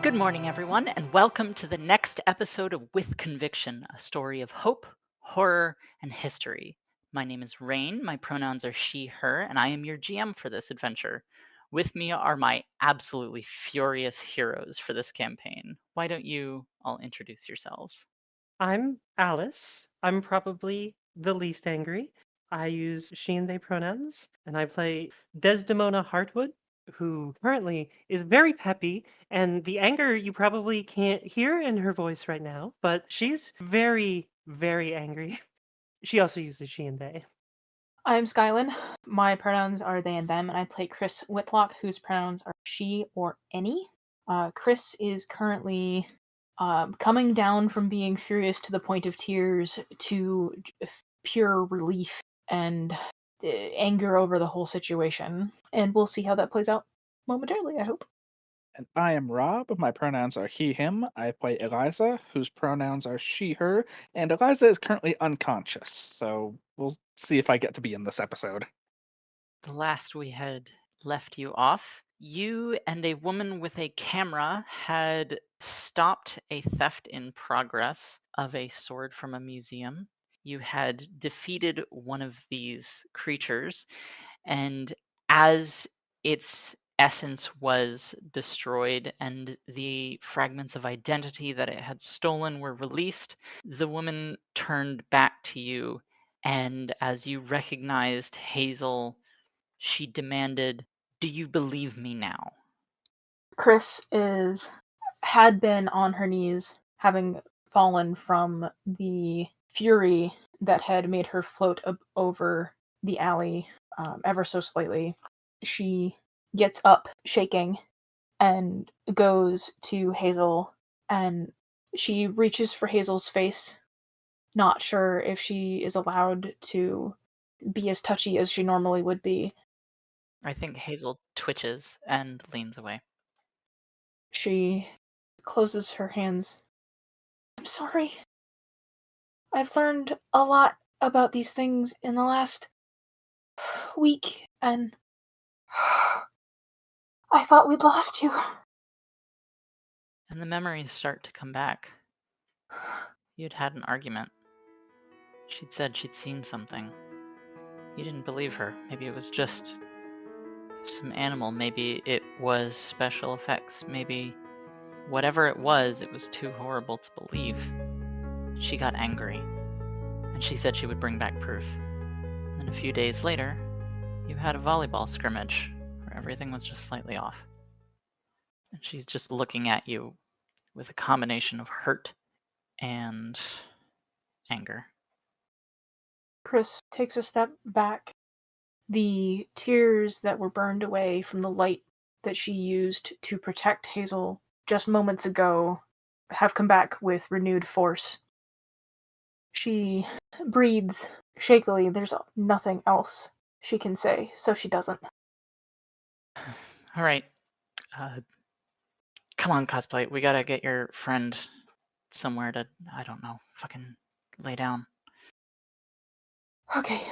Good morning, everyone, and welcome to the next episode of With Conviction, a story of hope, horror, and history. My name is Rain, my pronouns are she, her, and I am your GM for this adventure. With me are my absolutely furious heroes for this campaign. Why don't you all introduce yourselves? I'm Alice. I'm probably the least angry. I use she and they pronouns, and I play Desdemona Hartwood, who currently is very peppy, and the anger you probably can't hear in her voice right now, but she's very, very angry. She also uses she and they. I'm Skylin. My pronouns are they and them, and I play Chris Whitlock, whose pronouns are she or any. Chris is currently coming down from being furious to the point of tears to pure relief and anger over the whole situation. And we'll see how that plays out momentarily, I hope. And I am Rob. My pronouns are he, him. I play Eliza, whose pronouns are she, her. And Eliza is currently unconscious, so we'll see if I get to be in this episode. The last we had left you off, you and a woman with a camera had stopped a theft in progress of a sword from a museum. You had defeated one of these creatures, and as its essence was destroyed and the fragments of identity that it had stolen were released, the woman turned back to you, and as you recognized Hazel, she demanded, "Do you believe me now?" Chris is had been on her knees, having fallen from the fury that had made her float over the alley ever so slightly. She gets up, shaking, and goes to Hazel, and she reaches for Hazel's face, not sure if she is allowed to be as touchy as she normally would be. I think Hazel twitches and leans away. She closes her hands. I'm sorry. I've learned a lot about these things in the last week, and I thought we'd lost you. And the memories start to come back. You'd had an argument. She'd said she'd seen something. You didn't believe her. Maybe it was just some animal. Maybe it was special effects. Maybe whatever it was too horrible to believe. She got angry, and she said she would bring back proof. And a few days later, you had a volleyball scrimmage where everything was just slightly off. And she's just looking at you with a combination of hurt and anger. Chris takes a step back. The tears that were burned away from the light that she used to protect Hazel just moments ago have come back with renewed force. She breathes shakily. There's nothing else she can say, so she doesn't. All right. Uh, Come on, cosplay. We gotta get your friend somewhere to, I don't know, fucking lay down. Okay.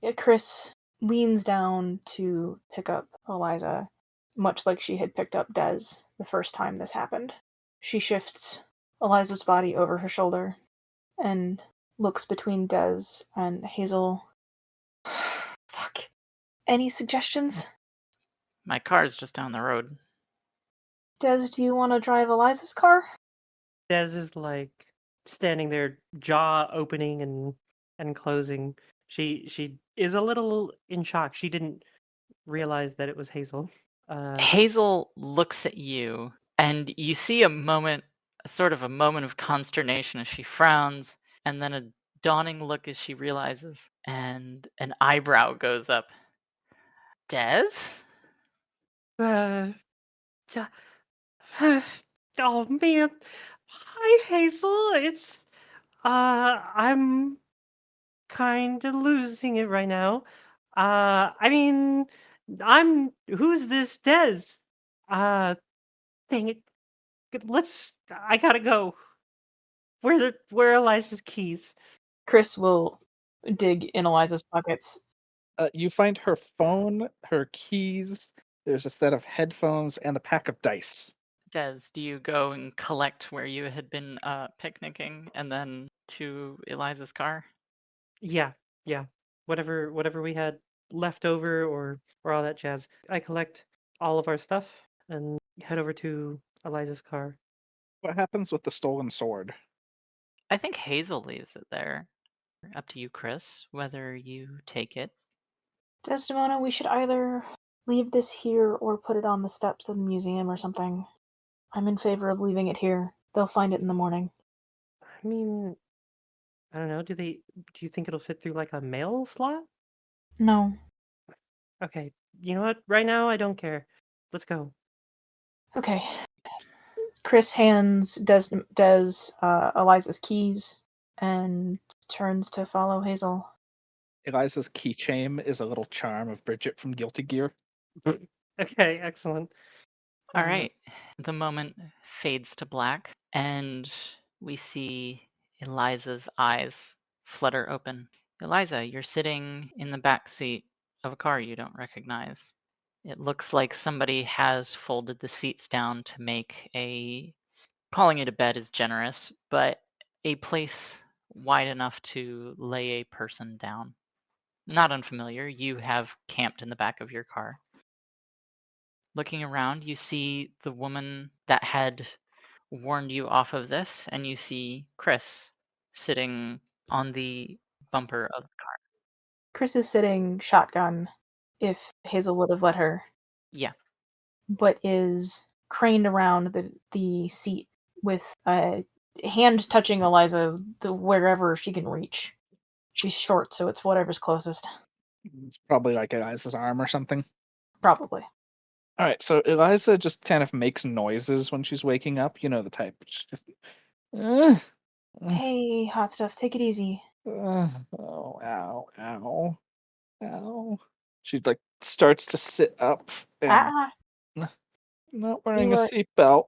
Yeah, Chris leans down to pick up Eliza, much like she had picked up Des the first time this happened. She shifts Eliza's body over her shoulder and looks between Des and Hazel. Fuck. Any suggestions? My car's just down the road. Des, do you want to drive Eliza's car? Des is like standing there, jaw opening and closing. She is a little in shock. She didn't realize that it was Hazel. Hazel looks at you, and you see sort of a moment of consternation as she frowns, and then a dawning look as she realizes, and an eyebrow goes up. Des? Uh, ja- oh man. Hi Hazel. I'm kind of losing it right now. I mean, who's this Des? Uh, dang it. I gotta go. Where are Eliza's keys? Chris will dig in Eliza's pockets. You find her phone, her keys, there's a set of headphones, and a pack of dice. Des, do you go and collect where you had been picnicking and then to Eliza's car? Yeah, yeah. Whatever we had left over or all that jazz. I collect all of our stuff and head over to Eliza's car. What happens with the stolen sword? I think Hazel leaves it there. Up to you, Chris, whether you take it. Desdemona, we should either leave this here or put it on the steps of the museum or something. I'm in favor of leaving it here. They'll find it in the morning. I mean, I don't know. Do you think it'll fit through like a mail slot? No. Okay. You know what? Right now I don't care. Let's go. Okay. Chris hands Eliza's keys and turns to follow Hazel. Eliza's keychain is a little charm of Bridget from Guilty Gear. Okay, excellent. All right. The moment fades to black, and we see Eliza's eyes flutter open. Eliza, you're sitting in the back seat of a car you don't recognize. It looks like somebody has folded the seats down to make calling it a bed is generous, but a place wide enough to lay a person down. Not unfamiliar. You have camped in the back of your car. Looking around, you see the woman that had warned you off of this, and you see Chris sitting on the bumper of the car. Chris is sitting shotgun, if Hazel would have let her, Yeah. but is craned around the seat with a hand touching Eliza wherever she can reach. She's short, so it's whatever's closest. It's probably like Eliza's arm or something. Probably. All right, so Eliza just kind of makes noises when she's waking up. You know the type. Uh, Hey, hot stuff, take it easy. oh, ow, ow, ow. She like starts to sit up and Ah, not wearing you a seatbelt.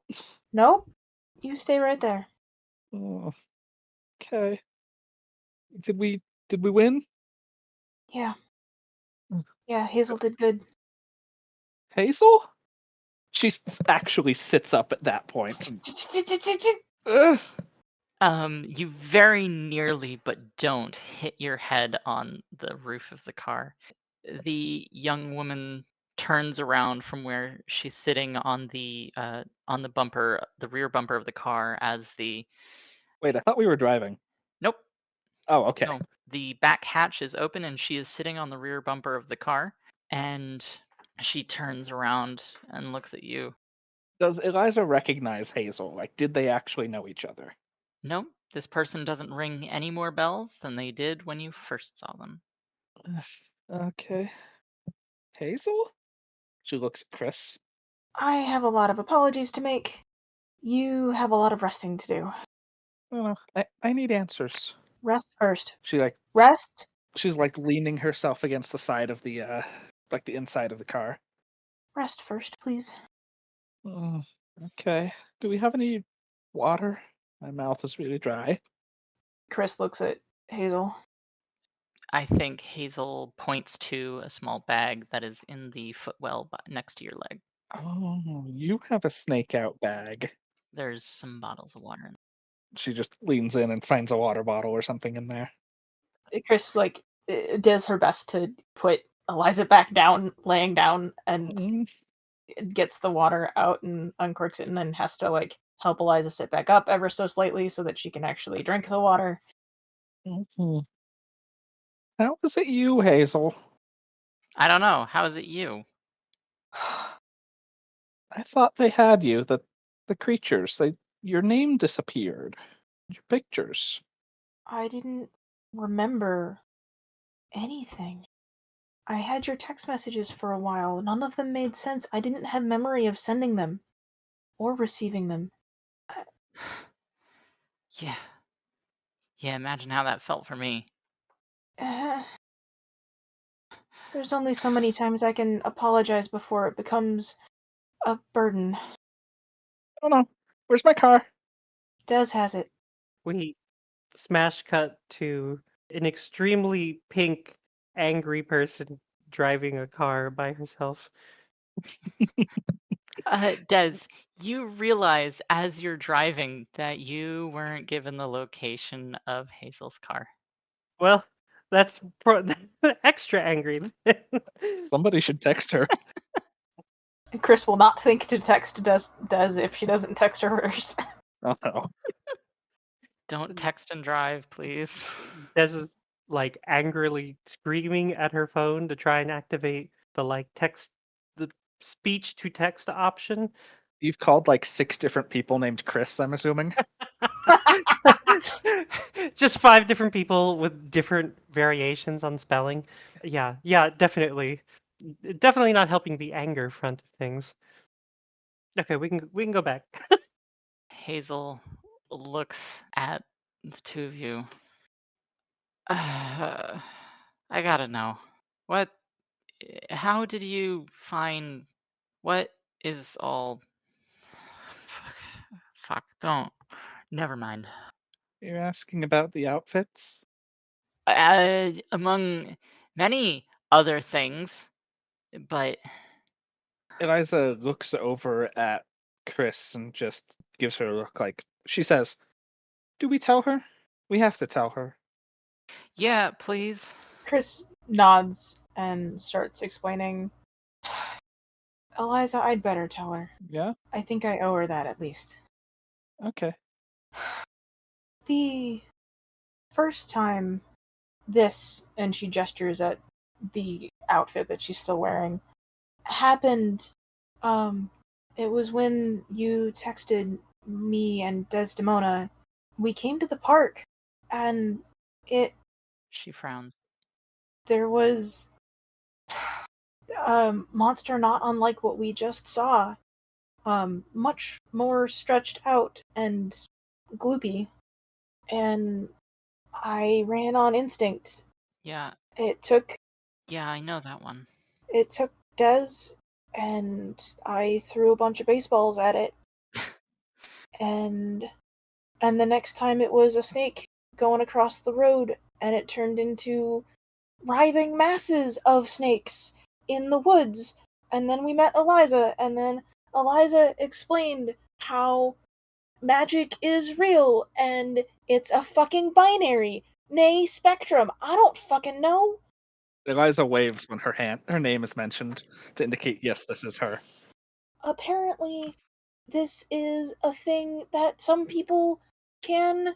nope. You stay right there. Oh, okay. Did we win? Yeah. Yeah, Hazel did good. Hazel? She actually sits up at that point. Ugh. You very nearly, but don't, hit your head on the roof of the car. The young woman turns around from where she's sitting on the bumper, the rear bumper of the car, as the Wait, I thought we were driving. nope, Oh, okay. no, the back hatch is open and she is sitting on the rear bumper of the car, and she turns around and looks at you. Does Eliza recognize Hazel? Like, did they actually know each other? Nope, this person doesn't ring any more bells than they did when you first saw them. Okay. Hazel? She looks at Chris. I have a lot of apologies to make. You have a lot of resting to do. No, I need answers. Rest first. She like Rest. she's like leaning herself against the side of the like the inside of the car. Rest first, please. Oh, okay. Do we have any water? My mouth is really dry. Chris looks at Hazel. I think Hazel points to a small bag that is in the footwell next to your leg. Oh, you have a snake out bag. There's some bottles of water in She just leans in and finds a water bottle or something in there. Chris does her best to put Eliza back down, laying down, and Mm, gets the water out and uncorks it, and then has to help Eliza sit back up ever so slightly so that she can actually drink the water. mhm. How was it you, Hazel? I don't know. How is it you? I thought they had you, the creatures. Your name disappeared. Your pictures. I didn't remember anything. I had your text messages for a while. None of them made sense. I didn't have memory of sending them or receiving them. Yeah. Yeah, imagine how that felt for me. There's only so many times I can apologize before it becomes a burden. Oh no. Where's my car? Des has it. We smash cut to an extremely pink, angry person driving a car by herself. Des, You realize as you're driving that you weren't given the location of Hazel's car. Well, that's extra angry. Somebody should text her. Chris will not think to text Des if she doesn't text her first. Oh no. Don't text and drive, please. Des is like angrily screaming at her phone to try and activate the speech to text option. You've called like 6 different people named Chris, I'm assuming. Just 5 different people with different variations on spelling. Yeah, definitely. Definitely not helping the anger front of things. Okay, we can go back. Hazel looks at the two of you. I gotta know. What? How did you find? What is all? Fuck. Don't. Never mind. You're asking about the outfits? Among many other things, but Eliza looks over at Chris and just gives her a look like she says, "Do we tell her? We have to tell her." yeah, please. Chris nods and starts explaining. Eliza, I'd better tell her. Yeah? I think I owe her that at least. Okay. The first time this, and she gestures at the outfit that she's still wearing, happened, it was when you texted me and Desdemona. We came to the park, and She frowns. there was a monster not unlike what we just saw. Much more stretched out and gloopy. And I ran on instinct. Yeah, It took I know that one. Des, and I threw a bunch of baseballs at it, and the next time it was a snake going across the road, and it turned into writhing masses of snakes in the woods. And then we met Eliza, and then Eliza explained how magic is real, and it's a fucking binary, nay, spectrum. I don't fucking know. Eliza waves when her name is mentioned to indicate yes, this is her. Apparently, this is a thing that some people can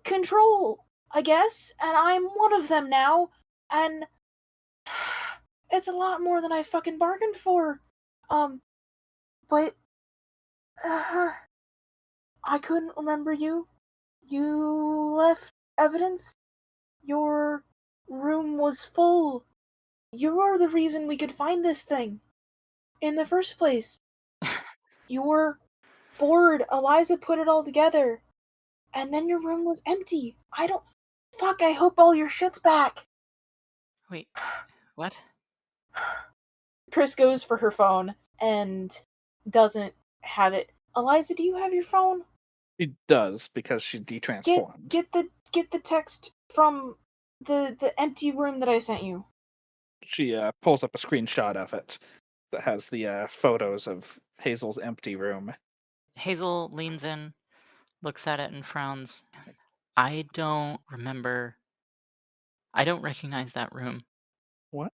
control, I guess, and I'm one of them now, and it's a lot more than I fucking bargained for. But I couldn't remember you. You left evidence. Your room was full. You are the reason we could find this thing in the first place. You were bored. Eliza put it all together. And then your room was empty. I don't. Fuck, I hope all your shit's back. Wait, what? Chris goes for her phone and doesn't have it. Eliza, do you have your phone? She does because she detransformed. Get the text from the empty room that I sent you. She pulls up a screenshot of it that has the photos of Hazel's empty room. Hazel leans in, looks at it, and frowns. I don't remember. I don't recognize that room. What?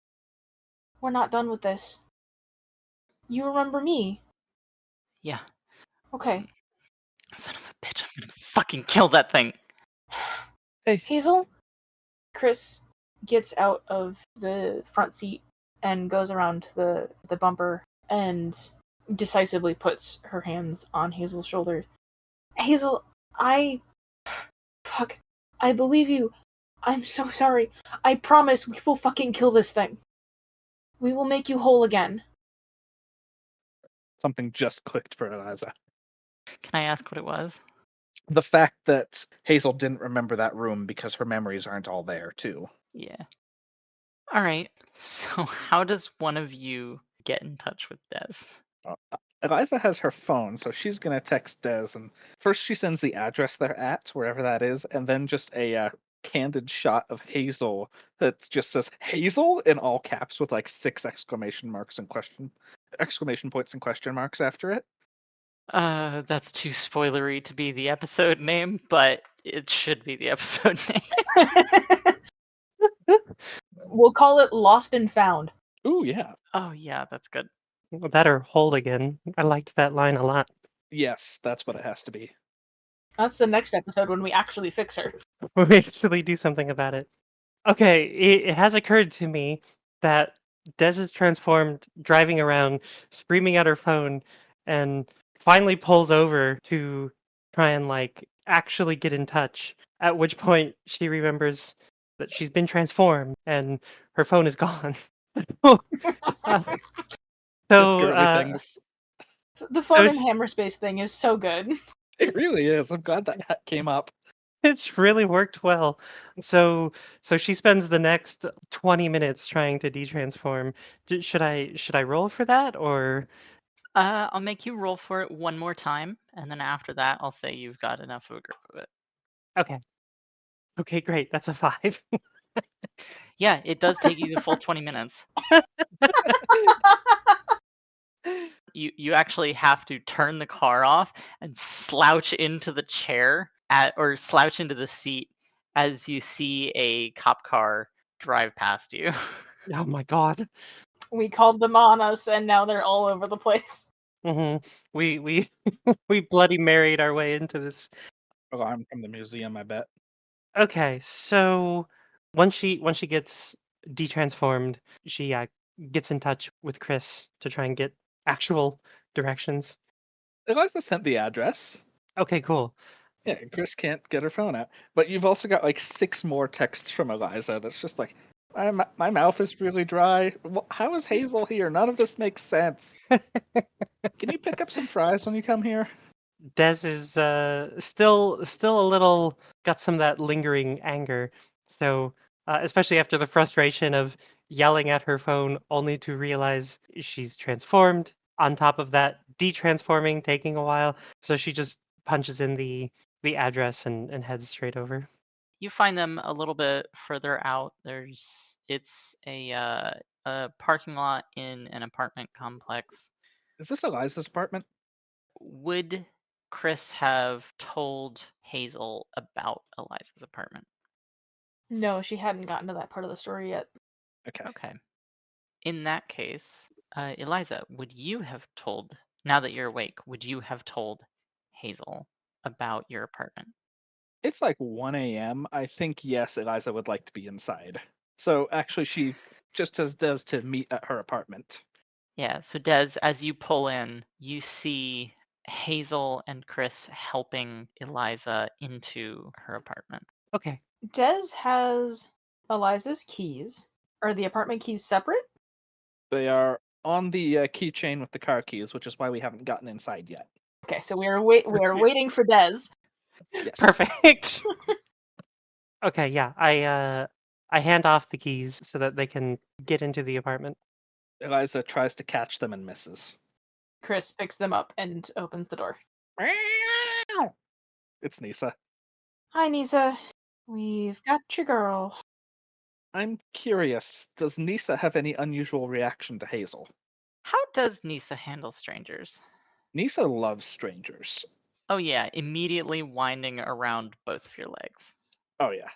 We're not done with this. You remember me? Yeah. Okay. Son of a bitch, I'm gonna fucking kill that thing. Hey. Hazel? Chris gets out of the front seat and goes around the bumper and decisively puts her hands on Hazel's shoulder. Hazel, Fuck. I believe you. I'm so sorry. I promise we will fucking kill this thing. We will make you whole again. Something just clicked for Eliza. Can I ask what it was? The fact that Hazel didn't remember that room because her memories aren't all there, too. Yeah. Alright. So how does one of you get in touch with Des? Eliza has her phone, so she's gonna text Des, and first she sends the address they're at, wherever that is, and then just a candid shot of Hazel that just says Hazel in all caps with like 6 exclamation points and question marks after it. That's too spoilery to be the episode name, but it should be the episode name. We'll call it Lost and Found. Ooh, yeah. Oh yeah, that's good. That or hold again. I liked that line a lot. Yes, that's what it has to be. That's the next episode when we actually fix her. We actually do something about it. Okay, it has occurred to me that Des is transformed, driving around, screaming at her phone, and finally pulls over to try and like actually get in touch. At which point she remembers that she's been transformed and her phone is gone. Uh, Just so, girly uh, things. The phone so in Hammerspace thing is so good. It really is. I'm glad that came up. it's really worked well. So she spends the next 20 minutes trying to detransform. Should I roll for that or I'll make you roll for it one more time, and then after that, I'll say you've got enough of a grip of it. okay. Okay, great. That's a 5. Yeah, it does take you the full 20 minutes. You actually have to turn the car off and slouch into the chair or slouch into the seat as you see a cop car drive past you. Oh my god. We called them on us, and now they're all over the place. We we bloody married our way into this. Alarm from the museum, I bet. Okay, so once she gets detransformed, she gets in touch with Chris to try and get actual directions. Eliza sent the address. Okay, cool. Yeah, Chris can't get her phone out. But you've also got like 6 more texts from Eliza that's just like, my mouth is really dry. How is Hazel here? None of this makes sense. Can you pick up some fries when you come here? Des is still a little got some of that lingering anger. So especially after the frustration of yelling at her phone only to realize she's transformed. On top of that, detransforming taking a while. So she just punches in the address and heads straight over. You find them a little bit further out. It's a parking lot in an apartment complex. Is this Eliza's apartment? Would Chris have told Hazel about Eliza's apartment? No, she hadn't gotten to that part of the story yet. Okay. Okay. In that case, Eliza, would you have told, now that you're awake, would you have told Hazel about your apartment? It's like 1 a.m. I think, yes, Eliza would like to be inside. So actually, she just does to meet at her apartment. Yeah, so Des, as you pull in, you see Hazel and Chris helping Eliza into her apartment. Okay. Des has Eliza's keys. Are the apartment keys separate? They are on the keychain with the car keys, which is why we haven't gotten inside yet. Okay, so we are waiting for Des. Yes. Perfect. Okay, yeah. I hand off the keys so that they can get into the apartment. Eliza tries to catch them and misses. Chris picks them up and opens the door. It's Nisa. Hi, Nisa. We've got your girl. I'm curious, does Nisa have any unusual reaction to Hazel? How does Nisa handle strangers? Nisa loves strangers. Oh yeah, immediately winding around both of your legs. Oh yeah.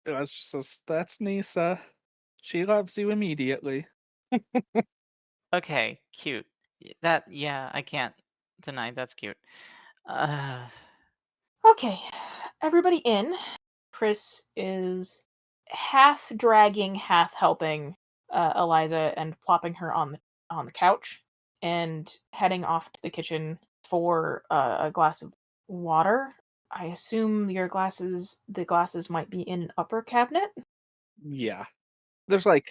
Eliza says, that's Nisa. She loves you immediately. Okay, cute. Yeah, I can't deny that's cute. Uh, Okay, everybody in. Chris is half dragging, half helping Eliza and plopping her on the couch and heading off to the kitchen for a glass of water. I assume the glasses might be in an upper cabinet. Yeah. There's like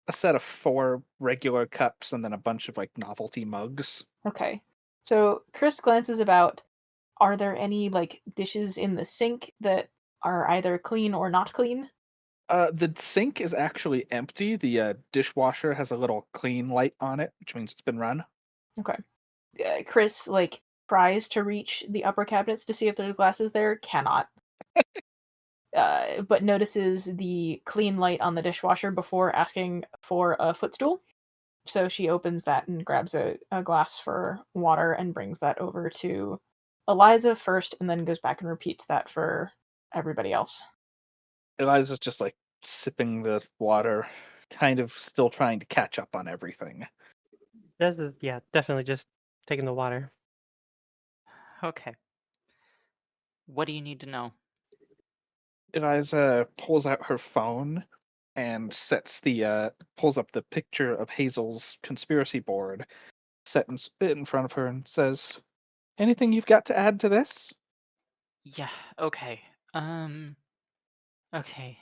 a set of 4 regular cups and then a bunch of like novelty mugs. Okay. So Chris glances about. Are there any like dishes in the sink that are either clean or not clean? The sink is actually empty. The dishwasher has a little clean light on it, which means it's been run. Okay. Chris like tries to reach the upper cabinets to see if there's glasses there. Cannot. But notices the clean light on the dishwasher before asking for a footstool. So she opens that and grabs a glass for water and brings that over to Eliza first, and then goes back and repeats that for everybody else. Eliza's just like sipping the water, kind of still trying to catch up on everything. Des is, yeah, definitely just taking the water. Okay. What do you need to know? Eliza pulls out her phone and pulls up the picture of Hazel's conspiracy board, set in front of her, and says, "Anything you've got to add to this?" Yeah, okay. Okay.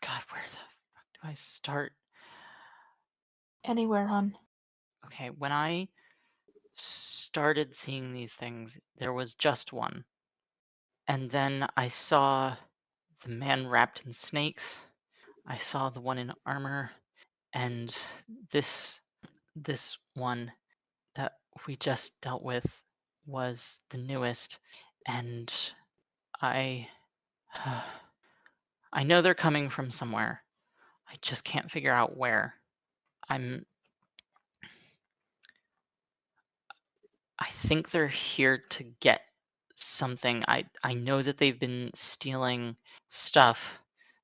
God, where the fuck do I start? Anywhere, hon. Okay, when I started seeing these things, there was just one. And then I saw the man wrapped in snakes. I saw the one in armor, and this this one that we just dealt with was the newest. And I I know they're coming from somewhere. I just can't figure out where. I'm I think they're here to get something. I know that they've been stealing stuff.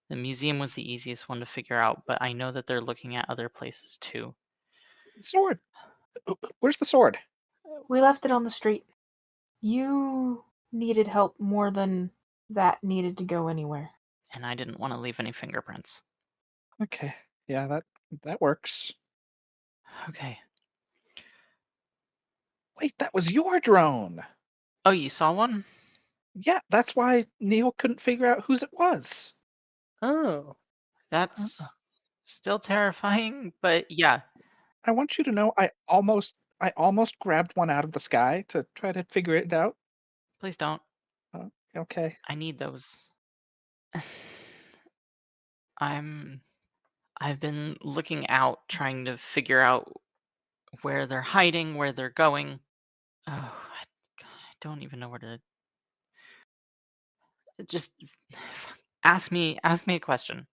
The museum was the easiest one to figure out, but I know that they're looking at other places too. Sword. Where's the sword? We left it on the street. You needed help more than that needed to go anywhere. And I didn't want to leave any fingerprints. Okay, yeah, that works. Okay. Wait, that was your drone. Oh, you saw one? Yeah, that's why Neil couldn't figure out whose it was. Oh, Uh, That's still terrifying, but yeah, I want you to know I almost grabbed one out of the sky to try to figure it out. please don't. Okay. I need those. I'm I've been looking out trying to figure out where they're hiding, where they're going. Oh, God, I don't even know where to just ask me a question.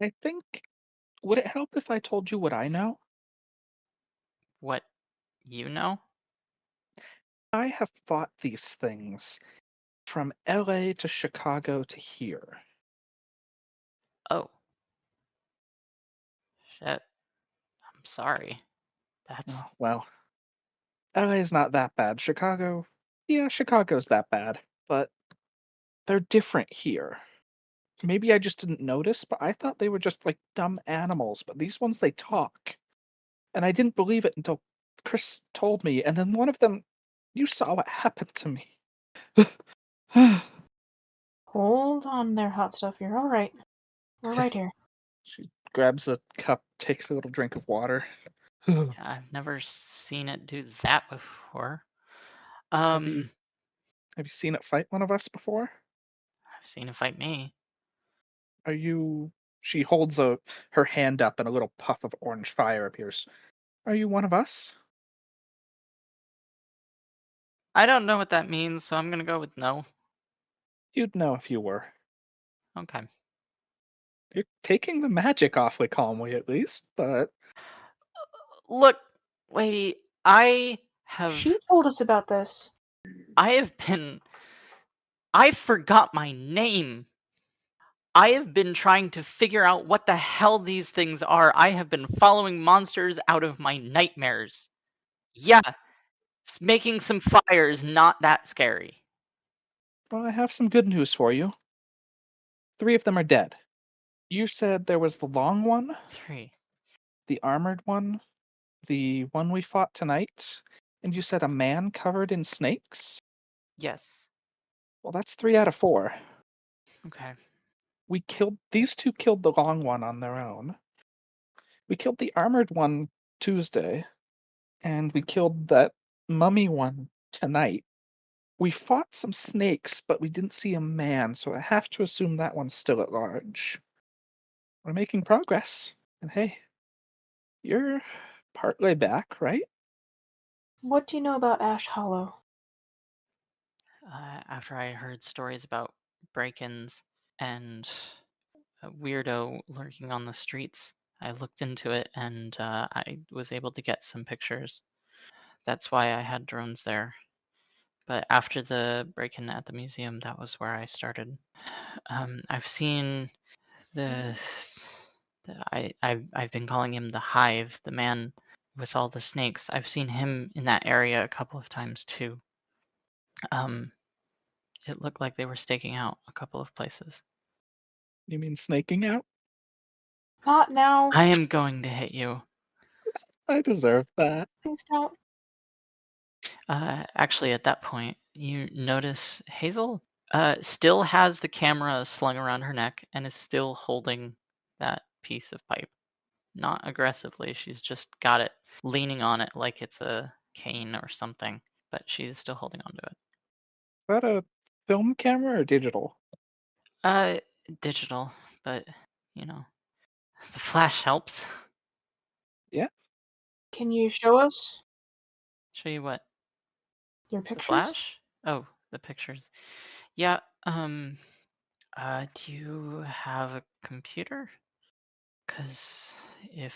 I think would it help if I told you what I know? What you know? I have fought these things from LA to Chicago to here. Oh, shit. I'm sorry. That's Oh, well, LA is not that bad. Chicago, yeah, Chicago's that bad, but they're different here. Maybe I just didn't notice, but I thought they were just like dumb animals, but these ones they talk. And I didn't believe it until Chris told me, and then one of them, you saw what happened to me. Hold on there, hot stuff. You're all right. We're right here. She grabs a cup, takes a little drink of water. yeah, I've never seen it do that before. Have you Um, have you seen it fight one of us before? I've seen it fight me. Are you She holds her hand up and a little puff of orange fire appears. Are you one of us? I don't know what that means, so I'm gonna go with no. You'd know if you were. Okay. You're taking the magic awfully calmly at least, but Look, lady, I have She told us about this. I have been I forgot my name. I have been trying to figure out what the hell these things are. I have been following monsters out of my nightmares. Yeah, making some fire is not that scary. well, I have some good news for you. 3 of them are dead. You said there was the long one, 3. the armored one, the one we fought tonight, and you said a man covered in snakes? Yes. Well, that's 3 out of 4. Okay. These two killed the long one on their own. We killed the armored one Tuesday, and we killed that mummy one tonight. We fought some snakes, but we didn't see a man, so I have to assume that one's still at large. We're making progress. And hey, you're partway back, right? What do you know about Ash Hollow? After I heard stories about break-ins and a weirdo lurking on the streets, I looked into it and I was able to get some pictures. That's why I had drones there. But after the break-in at the museum, that was where I started. I've seen this. I've been calling him the Hive, the man with all the snakes. I've seen him in that area a couple of times too. It looked like they were staking out a couple of places. You mean snaking out? Not now. I am going to hit you. I deserve that. Please don't. Actually, at that point, you notice Hazel still has the camera slung around her neck and is still holding that piece of pipe. Not aggressively, she's just got it leaning on it like it's a cane or something, but she's still holding onto it. Is that a film camera or digital? Uh, digital, but you know, the flash helps. Yeah. Can you show us Show you what? your The pictures? flash? Oh, the pictures. Yeah, do you have a computer? Because if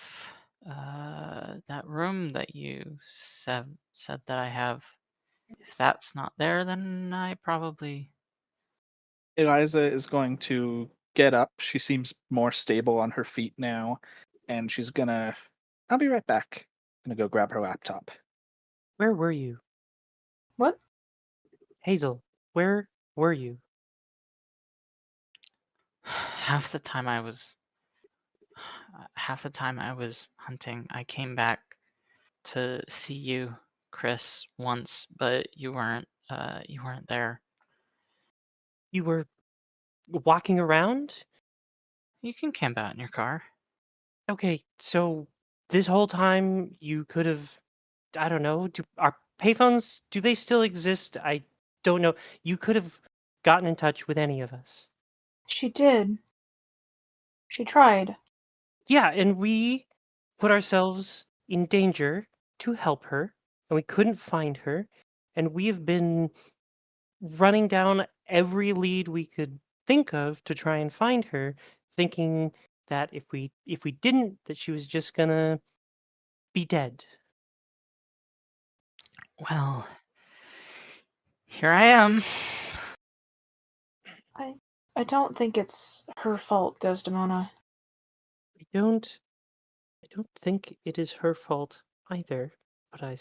that room that you said that I have, if that's not there, then I probably. Eliza is going to get up. She seems more stable on her feet now, and she's gonna. I'll be right back. Gonna go grab her laptop. Where were you? What? Hazel, where were you? Half the time I was hunting. I came back to see you, Chris, once, but you weren't. You weren't there. You were walking around? You can camp out in your car. Okay, so this whole time you could have, I don't know, are payphones, do they still exist? I don't know. You could have gotten in touch with any of us. She did. She tried. Yeah, and we put ourselves in danger to help her, and we couldn't find her, and we have been running down every lead we could think of to try and find her, thinking that if we didn't, that she was just gonna be dead. Well, here I am. I don't think it's her fault, Desdemona. I don't think it is her fault either, but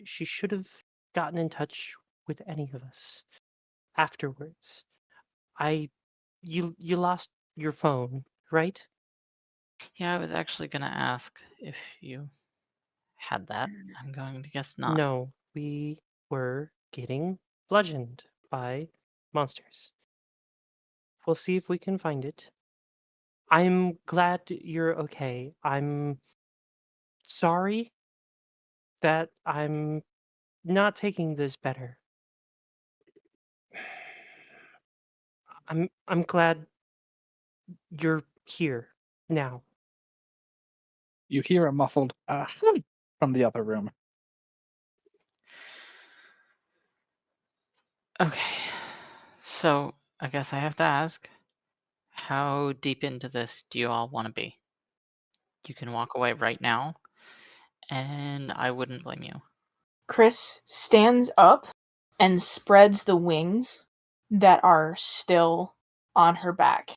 she should have gotten in touch with any of us afterwards. You lost your phone, right? Yeah, I was actually gonna ask if you had that. I'm going to guess not. No, we were getting bludgeoned by monsters. We'll see if we can find it. I'm glad you're okay. I'm sorry that I'm not taking this better. I'm glad you're here now. You hear a muffled from the other room. Okay, so I guess I have to ask, how deep into this do you all want to be? You can walk away right now, and I wouldn't blame you. Chris stands up and spreads the wings that are still on her back.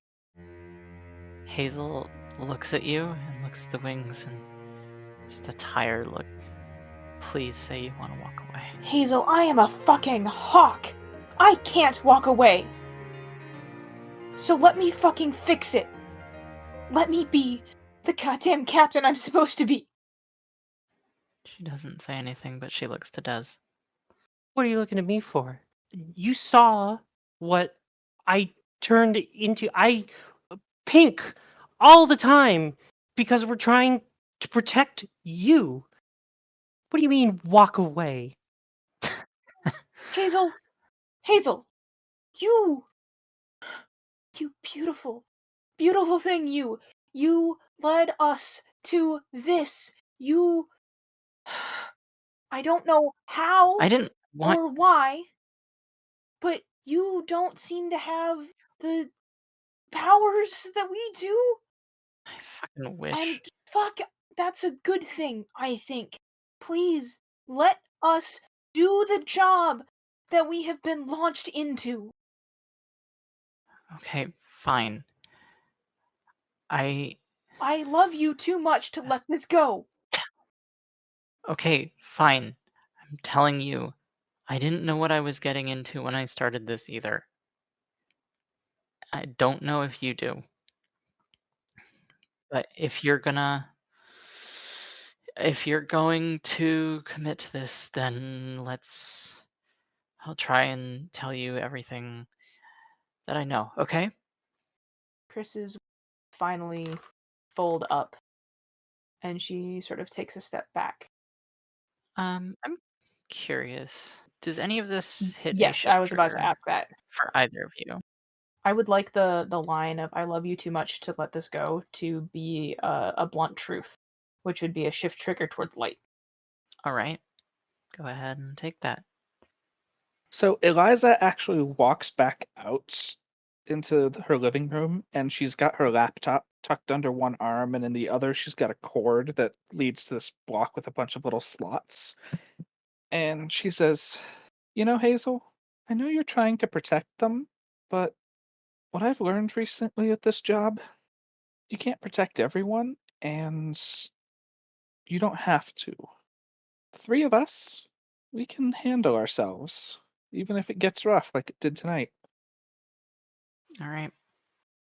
Hazel looks at you and looks at the wings and just a tired look. Please say you want to walk away. Hazel, I am a fucking hawk! I can't walk away! So let me fucking fix it! Let me be the goddamn captain I'm supposed to be! She doesn't say anything, but she looks to Des. What are you looking at me for? You saw what I turned into. I pink all the time because we're trying to protect you. What do you mean walk away? Hazel! Hazel! You beautiful, beautiful thing, you led us to this. I don't know how I didn't want. or why, but you don't seem to have the powers that we do. I fucking wish. And fuck, that's a good thing, I think. Please let us do the job that we have been launched into. Okay, fine. I I love you too much to let this go. Okay, fine. I'm telling you, I didn't know what I was getting into when I started this either. I don't know if you do, but if you're going to commit to this, then I'll try and tell you everything that I know, okay? Chris's finally fold up and she sort of takes a step back. I'm curious. Does any of this hit a Yes, I shift was about to trigger ask that. for either of you? I would like the line of "I love you too much to let this go" to be a blunt truth, which would be a shift trigger toward light. All right, go ahead and take that. So Eliza actually walks back out into her living room, and she's got her laptop tucked under one arm, and in the other she's got a cord that leads to this block with a bunch of little slots. And she says, "You know, Hazel, I know you're trying to protect them, but what I've learned recently at this job, you can't protect everyone, and you don't have to. The three of us, we can handle ourselves, even if it gets rough like it did tonight. All right.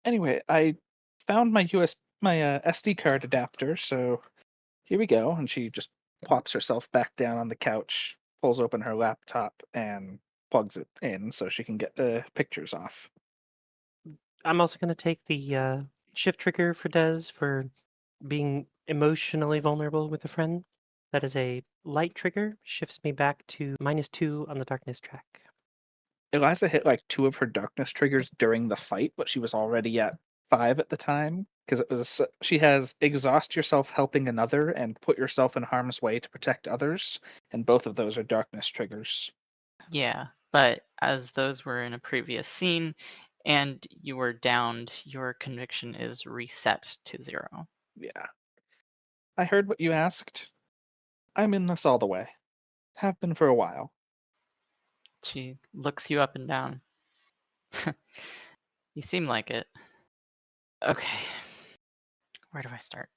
Anyway, I found my SD card adapter, so here we go." And she just plops herself back down on the couch, pulls open her laptop, and plugs it in so she can get the pictures off. I'm also going to take the shift trigger for Des for being emotionally vulnerable with a friend. That is a light trigger, shifts me back to -2 on the darkness track. Eliza hit like 2 of her darkness triggers during the fight, but she was already at 5 at the time because she has exhaust yourself helping another and put yourself in harm's way to protect others, and both of those are darkness triggers. Yeah, but as those were in a previous scene and you were downed, your conviction is reset to 0. Yeah. I heard what you asked. I'm in this all the way. Have been for a while. She looks you up and down. You seem like it. Okay, where do I start?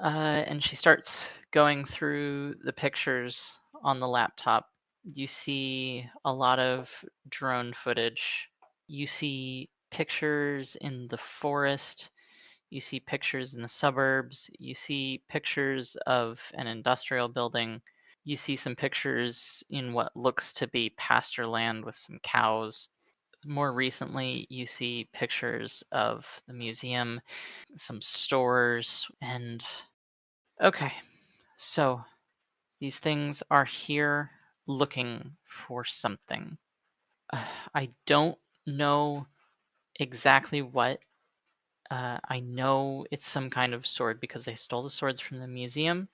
And she starts going through the pictures on the laptop. You see a lot of drone footage. You see pictures in the forest. You see pictures in the suburbs. You see pictures of an industrial building. You see some pictures in what looks to be pasture land with some cows. More recently, you see pictures of the museum, some stores, and okay, so these things are here looking for something. I don't know exactly what. I know it's some kind of sword because they stole the swords from the museum.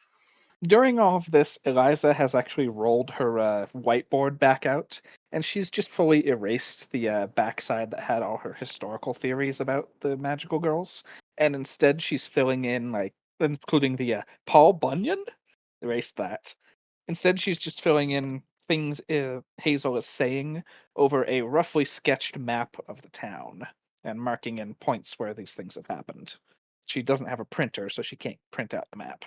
During all of this, Eliza has actually rolled her whiteboard back out, and she's just fully erased the backside that had all her historical theories about the magical girls, and instead she's filling in, like, including the Paul Bunyan? Erased that. Instead, she's just filling in things Hazel is saying over a roughly sketched map of the town and marking in points where these things have happened. She doesn't have a printer, so she can't print out the map.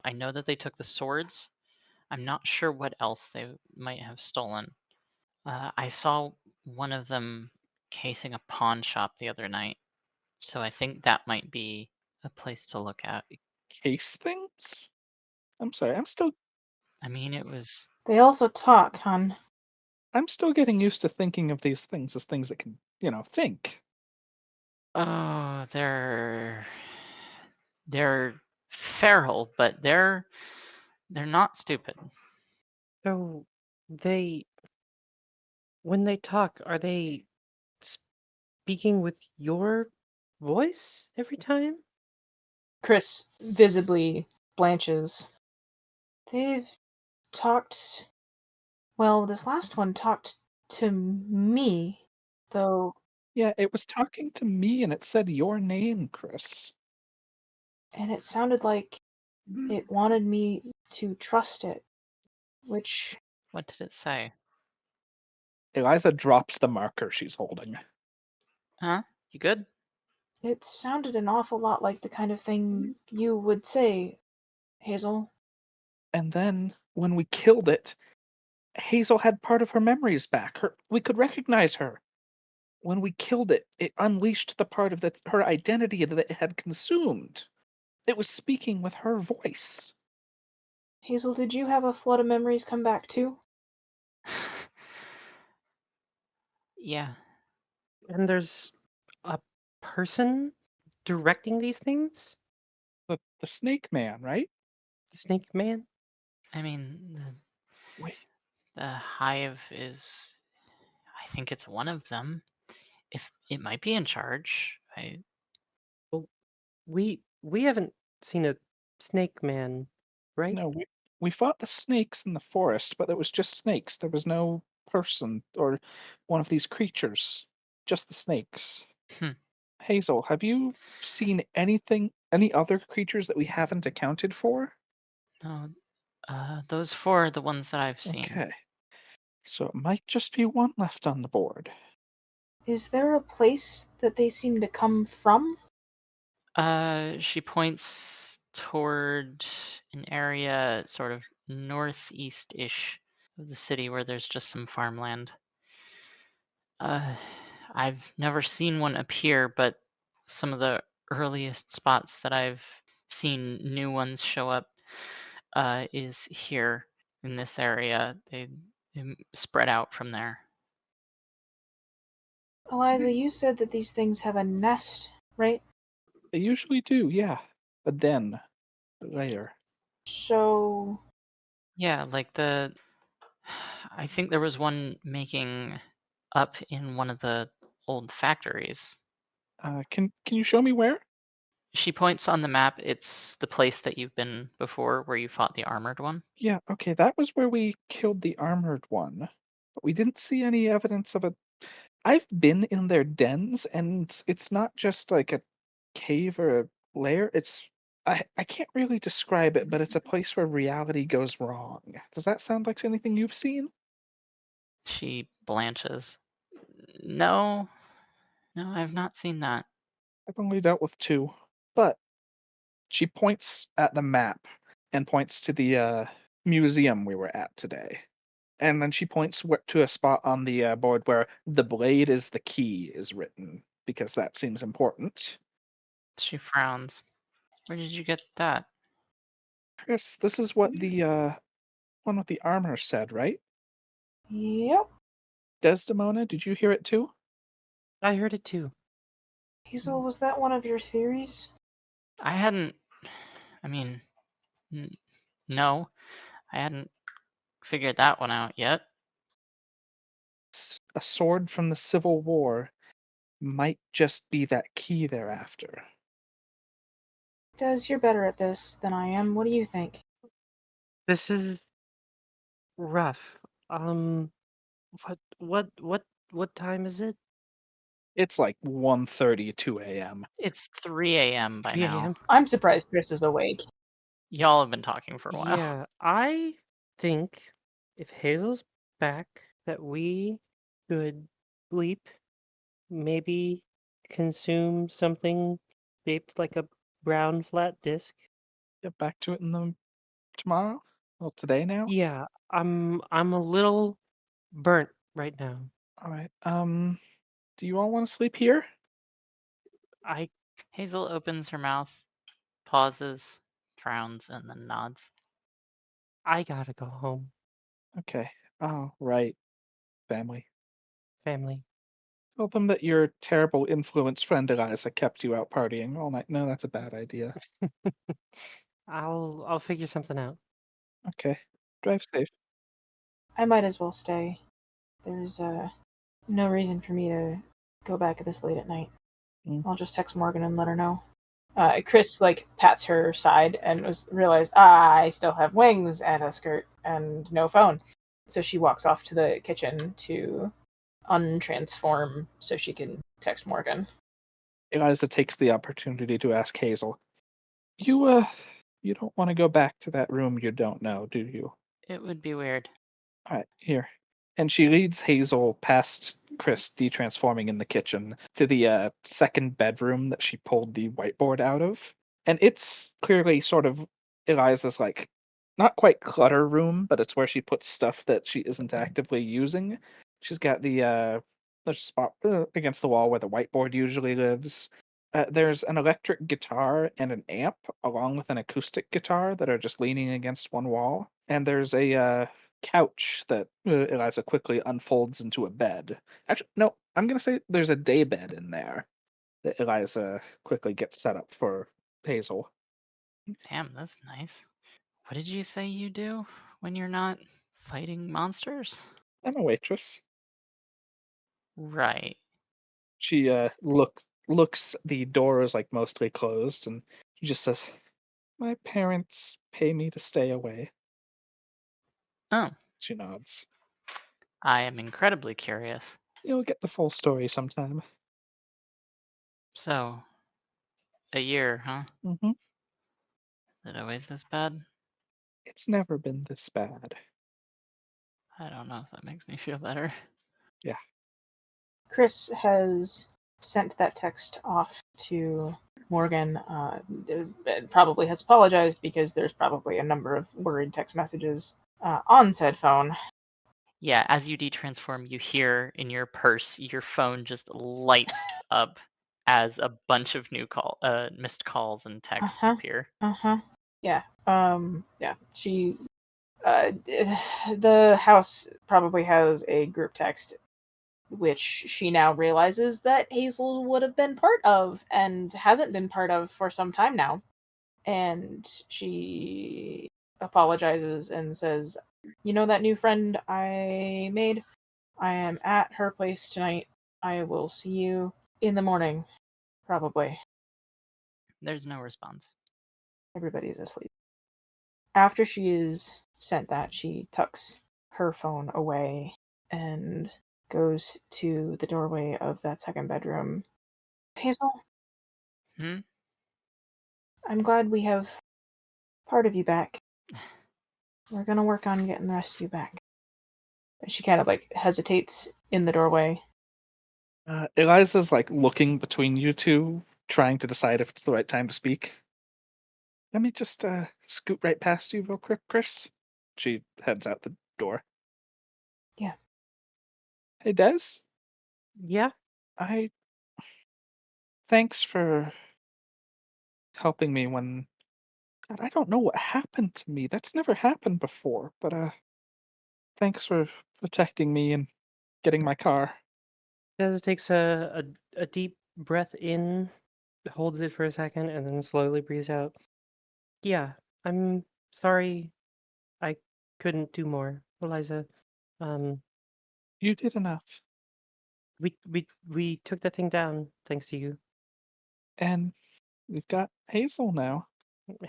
I know that they took the swords. I'm not sure what else they might have stolen. I saw one of them casing a pawn shop the other night, so I think that might be a place to look at. Case things? I'm sorry, I mean, it was. They also talk, hon. I'm still getting used to thinking of these things as things that can, think. Oh, they're feral, but they're not stupid. So they, when they talk, are they speaking with your voice every time? Chris visibly blanches. They've talked. Well, this last one talked to me, though. Yeah, it was talking to me and it said your name, Chris. and it sounded like it wanted me to trust it, which What did it say? Eliza drops the marker she's holding. Huh? You good? it sounded an awful lot like the kind of thing you would say, Hazel. And then, when we killed it, Hazel had part of her memories back. We could recognize her. When we killed it, it unleashed the part of her identity that it had consumed. It was speaking with her voice. Hazel, did you have a flood of memories come back too? Yeah. And there's a person directing these things? The Snake Man, right? The Snake Man? I mean, Wait, the hive is. I think it's one of them. If it might be in charge. Well, we haven't seen a Snake Man, right? no, we fought the snakes in the forest, but it was just snakes. There was no person or one of these creatures. Just the snakes. Hmm. Hazel, have you seen any other creatures that we haven't accounted for? No, those four are the ones that I've seen. Okay. So it might just be one left on the board. Is there a place that they seem to come from? She points toward an area sort of northeast-ish of the city where there's just some farmland. Uh, I've never seen one appear, but some of the earliest spots that I've seen new ones show up is here in this area. They spread out from there. Eliza, you said that these things have a nest, right? They usually do, yeah. A den. The lair. So, Yeah, like I think there was one making up in one of the old factories. Can you show me where? She points on the map. It's the place that you've been before where you fought the armored one. Yeah, okay, that was where we killed the armored one. But we didn't see any evidence of a. I've been in their dens, and it's not just like a cave or a lair. I can't really describe it, but it's a place where reality goes wrong. Does that sound like anything you've seen? She blanches. No, no, I've not seen that. I've only dealt with two. But she points at the map and points to the museum we were at today. And then she points to a spot on the board where "the blade is the key" is written, because that seems important. She frowns. Where did you get that? Chris, this is what the one with the armor said, right? yep. Desdemona, did you hear it too? I heard it too. Hazel, was that one of your theories? I hadn't. I mean, no, I hadn't figured that one out yet. A sword from the Civil War might just be that key they're after. Des, you're better at this than I am. What do you think? This is rough. What time is it? It's like 1:30, 2 a.m. It's 3 a.m. by 3 now. a.m. I'm surprised Chris is awake. Y'all have been talking for a while. Yeah, I think if Hazel's back, that we should sleep, maybe consume something shaped like a brown flat disc. Get back to it tomorrow? Well, today now? Yeah, I'm a little burnt right now. All right. Do you all want to sleep here? I Hazel opens her mouth, pauses, frowns, and then nods. I gotta go home, Okay. Oh, right. Family. family. Tell them that your terrible influence friend Eliza kept you out partying all night. No, that's a bad idea. I'll figure something out. Okay. Drive safe. I might as well stay. There's no reason for me to go back this late at night. Mm. I'll just text Morgan and let her know. Chris pats her side and realized I still have wings and a skirt and no phone. So she walks off to the kitchen to untransform so she can text Morgan. Eliza takes the opportunity to ask Hazel, You don't want to go back to that room you don't know, do you? It would be weird. All right, here. And she leads Hazel past Chris detransforming in the kitchen to the second bedroom that she pulled the whiteboard out of. And it's clearly sort of Eliza's, like, not quite clutter room, but it's where she puts stuff that she isn't actively using. She's got the spot against the wall where the whiteboard usually lives. There's an electric guitar and an amp, along with an acoustic guitar that are just leaning against one wall. And there's a couch that Eliza quickly unfolds into a bed. Actually, no, I'm gonna say there's a day bed in there that Eliza quickly gets set up for Hazel. Damn, that's nice. What did you say you do when you're not fighting monsters? I'm a waitress. Right. She looks. The door is like mostly closed, and she just says, "My parents pay me to stay away." Oh, She nods. I am incredibly curious. You'll get the full story sometime. So, a year, huh? Hmm. Is it always this bad? It's never been this bad. I don't know if that makes me feel better. Yeah. Chris has sent that text off to Morgan. Probably has apologized because there's probably a number of worried text messages on said phone. Yeah, as you detransform, you hear in your purse, your phone just lights up as a bunch of missed calls and texts Uh-huh. appear. Yeah. Yeah. She. The house probably has a group text, which she now realizes that Hazel would have been part of and hasn't been part of for some time now. And she apologizes and says, "You know that new friend I made? I am at her place tonight. I will see you in the morning, probably." There's no response. Everybody's asleep. After she is sent that, she tucks her phone away and goes to the doorway of that second bedroom. "Hazel, Hmm? I'm glad we have part of you back. We're gonna work on getting the rest of you back." And she kind of like hesitates in the doorway. Eliza's like looking between you two, trying to decide if it's the right time to speak. Let me just scoot right past you real quick, Chris. She heads out the door. Yeah. Hey, Des. Yeah. I Thanks for helping me when God, I don't know what happened to me. That's never happened before. But thanks for protecting me and getting my car. Des takes a deep breath in, holds it for a second, and then slowly breathes out. Yeah, I'm sorry I couldn't do more, Eliza. Um, You did enough, we took that thing down thanks to you, and we've got Hazel now.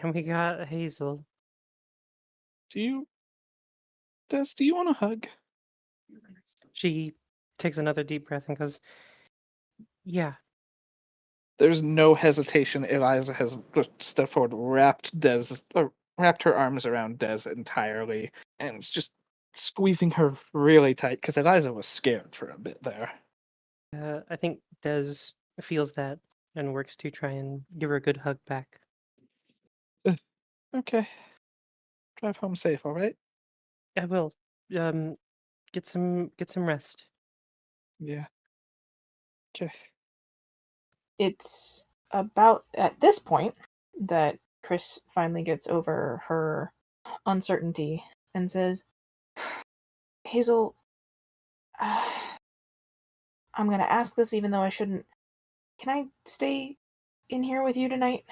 and we got Hazel. Do you, Des? Do you want a hug? She takes another deep breath and goes, "Yeah." There's no hesitation. Eliza has just stepped forward, wrapped her arms around Des entirely, and is just squeezing her really tight because Eliza was scared for a bit there. I think Des feels that and works to try and give her a good hug back. Okay, drive home safe, all right? I will. Um, get some rest. Yeah. Okay. It's about at this point that Chris finally gets over her uncertainty and says, "Hazel, I'm going to ask this even though I shouldn't. Can I stay in here with you tonight?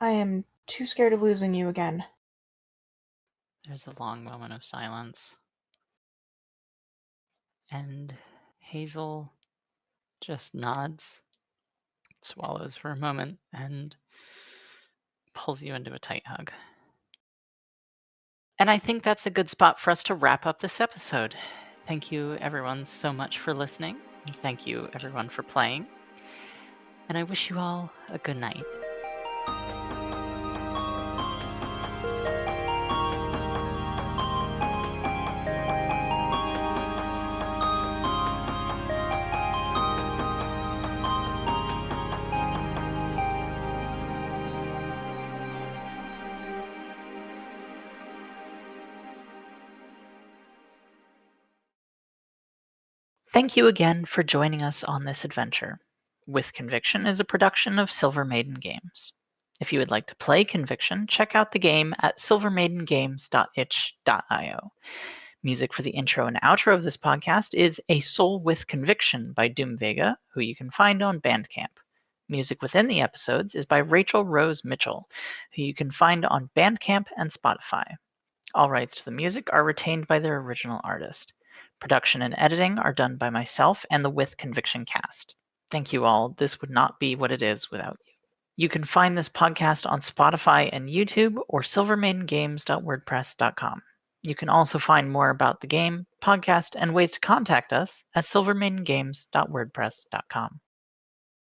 I am too scared of losing you again." There's a long moment of silence. And Hazel just nods, swallows for a moment, and pulls you into a tight hug. And I think that's a good spot for us to wrap up this episode. Thank you, everyone, so much for listening. And thank you, everyone, for playing. And I wish you all a good night. Thank you again for joining us on this adventure. With Conviction is a production of Silver Maiden Games. If you would like to play Conviction, check out the game at silvermaidengames.itch.io. Music for the intro and outro of this podcast is A Soul with Conviction by Doom Vega, who you can find on Bandcamp. Music within the episodes is by Rachel Rose Mitchell, who you can find on Bandcamp and Spotify. All rights to the music are retained by their original artist. Production and editing are done by myself and the With Conviction cast. Thank you all. This would not be what it is without you. You can find this podcast on Spotify and YouTube or silvermaidengames.wordpress.com. You can also find more about the game, podcast, and ways to contact us at silvermaidengames.wordpress.com.